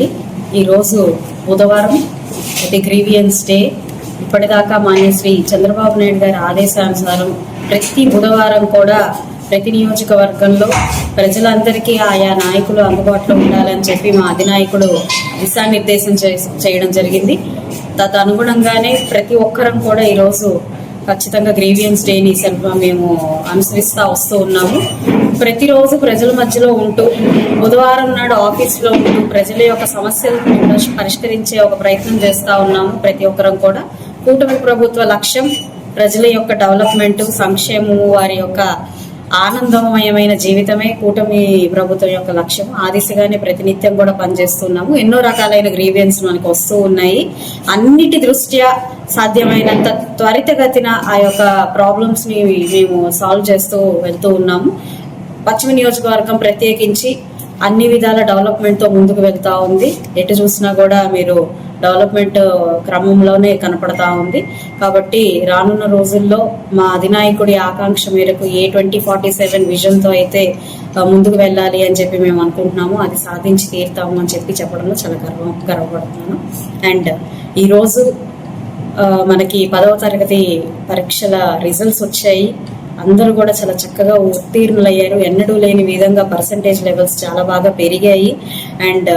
అండి. ఈరోజు బుధవారం, ఇది గ్రీవియన్స్ డే. ఇప్పటిదాకా మాన్యశ్రీ చంద్రబాబు నాయుడు గారి ఆదేశానుసారం ప్రతి బుధవారం కూడా ప్రతి నియోజకవర్గంలో ప్రజలందరికీ ఆయా నాయకులు అందుబాటులో ఉండాలని చెప్పి మా అధినాయకుడు దిశానిర్దేశం చేయడం జరిగింది. తదనుగుణంగానే ప్రతి ఒక్కరం కూడా ఈరోజు ఖచ్చితంగా గ్రీవియన్స్ డేని మేము అనుసరిస్తూ వస్తూ ఉన్నాము. ప్రతిరోజు ప్రజల మధ్యలో ఉంటూ బుధవారం నాడు ఆఫీస్లో ఉంటూ ప్రజల యొక్క సమస్యలు పరిష్కరించే ఒక ప్రయత్నం చేస్తూ ఉన్నాము. ప్రతి ఒక్కరం కూడా కూటమి ప్రభుత్వ లక్ష్యం ప్రజల యొక్క డెవలప్మెంట్, సంక్షేమము, వారి యొక్క ఆనందమయమైన జీవితమే కూటమి ప్రభుత్వం యొక్క లక్ష్యం. ఆ దిశగానే ప్రతినిత్యం కూడా పనిచేస్తున్నాము. ఎన్నో రకాలైన గ్రీవియన్స్ మనకు వస్తూ ఉన్నాయి. అన్నిటి దృష్ట్యా సాధ్యమైనంత త్వరితగతిన ఆ యొక్క ప్రాబ్లమ్స్ ని మేము సాల్వ్ చేస్తూ వెళ్తూ ఉన్నాము. పశ్చిమ నియోజకవర్గం ప్రత్యేకించి అన్ని విధాల డెవలప్మెంట్ తో ముందుకు వెళ్తా ఉంది. ఎటు చూసినా కూడా మీరు డెవలప్మెంట్ క్రమంలోనే కనపడతా ఉంది. కాబట్టి రానున్న రోజుల్లో మా అధినాయకుడి ఆకాంక్ష మేరకు A2047 విజన్ తో అయితే ముందుకు వెళ్ళాలి అని చెప్పి మేము అనుకుంటున్నాము. అది సాధించి తీరుతాము అని చెప్పి చెప్పడంలో చాలా గర్వపడుతున్నాను. అండ్ ఈరోజు మనకి 10వ తరగతి పరీక్షల రిజల్ట్స్ వచ్చాయి. అందరూ కూడా చాలా చక్కగా ఉత్తీర్ణులయ్యారు. ఎన్నడూ లేని విధంగా పర్సంటేజ్ లెవెల్స్ చాలా బాగా పెరిగాయి. అండ్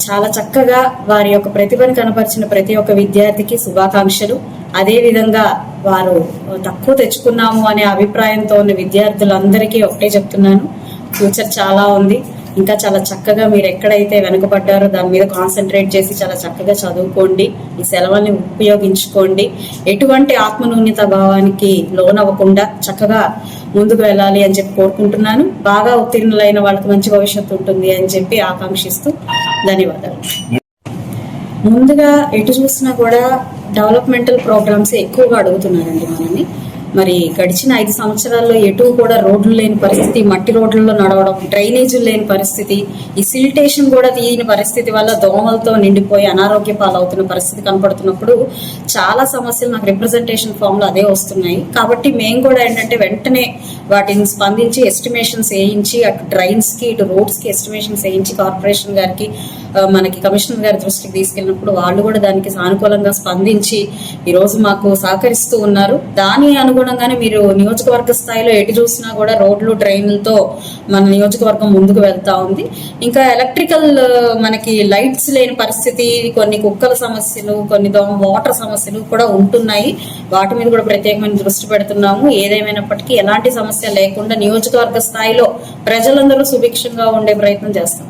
చాలా చక్కగా వారి యొక్క ప్రతిభను కనపరిచిన ప్రతి ఒక్క విద్యార్థికి శుభాకాంక్షలు. అదే విధంగా వారు తక్కువ తెచ్చుకున్నాము అనే అభిప్రాయంతో ఉన్న విద్యార్థులందరికీ ఒకటే చెప్తున్నాను, ఫ్యూచర్ చాలా ఉంది. ఇంకా చాలా చక్కగా మీరు ఎక్కడైతే వెనుకబడ్డారో దాని మీద కాన్సన్ట్రేట్ చేసి చాలా చక్కగా చదువుకోండి. ఈ సెలవుల్ని ఉపయోగించుకోండి. ఎటువంటి ఆత్మన్యూన్యత భావానికి లోనవ్వకుండా చక్కగా ముందుకు వెళ్ళాలి అని చెప్పి కోరుకుంటున్నాను. బాగా ఉత్తీర్ణులైన వాళ్ళకి మంచి భవిష్యత్తు ఉంటుంది అని చెప్పి ఆకాంక్షిస్తూ ధన్యవాదాలు. ముందుగా ఎటు చూసినా కూడా డెవలప్మెంటల్ ప్రోగ్రామ్స్ ఎక్కువగా అడుగుతున్నారండి మనల్ని. మరి గడిచిన 5 సంవత్సరాల్లో ఎటు కూడా రోడ్లు లేని పరిస్థితి, మట్టి రోడ్లలో నడవడం, డ్రైనేజీలు లేని పరిస్థితి, ఈ సిల్టేషన్ కూడా తీయని పరిస్థితి వల్ల దోమలతో నిండిపోయి అనారోగ్య పాలవుతున్న పరిస్థితి కనపడుతున్నప్పుడు చాలా సమస్యలు నాకు రిప్రజెంటేషన్ ఫామ్ లో అదే వస్తున్నాయి. కాబట్టి మేము కూడా ఏంటంటే వెంటనే వాటిని స్పందించి ఎస్టిమేషన్స్ వేయించి అటు డ్రైన్స్ కి ఇటు రోడ్స్ కి ఎస్టిమేషన్స్ వేయించి కార్పొరేషన్ గారికి మనకి కమిషనర్ గారి దృష్టికి తీసుకెళ్ళినప్పుడు వాళ్ళు కూడా దానికి సానుకూలంగా స్పందించి ఈరోజు మాకు సహకరిస్తూ ఉన్నారు. దాని అనుగుణంగానే మీరు నియోజకవర్గ స్థాయిలో ఎటు చూసినా కూడా రోడ్లు, డ్రైన్లతో మన నియోజకవర్గం ముందుకు వెళ్తా ఉంది. ఇంకా ఎలక్ట్రికల్ మనకి లైట్స్ లేని పరిస్థితి, కొన్ని కుక్కల సమస్యలు, కొన్ని వాటర్ సమస్యలు కూడా ఉంటున్నాయి. వాటి మీద కూడా ప్రత్యేకమైన దృష్టి పెడుతున్నాము. ఏదేమైనప్పటికీ ఎలాంటి సమస్య లేకుండా నియోజకవర్గ స్థాయిలో ప్రజలందరూ సుభిక్షంగా ఉండే ప్రయత్నం చేస్తాం.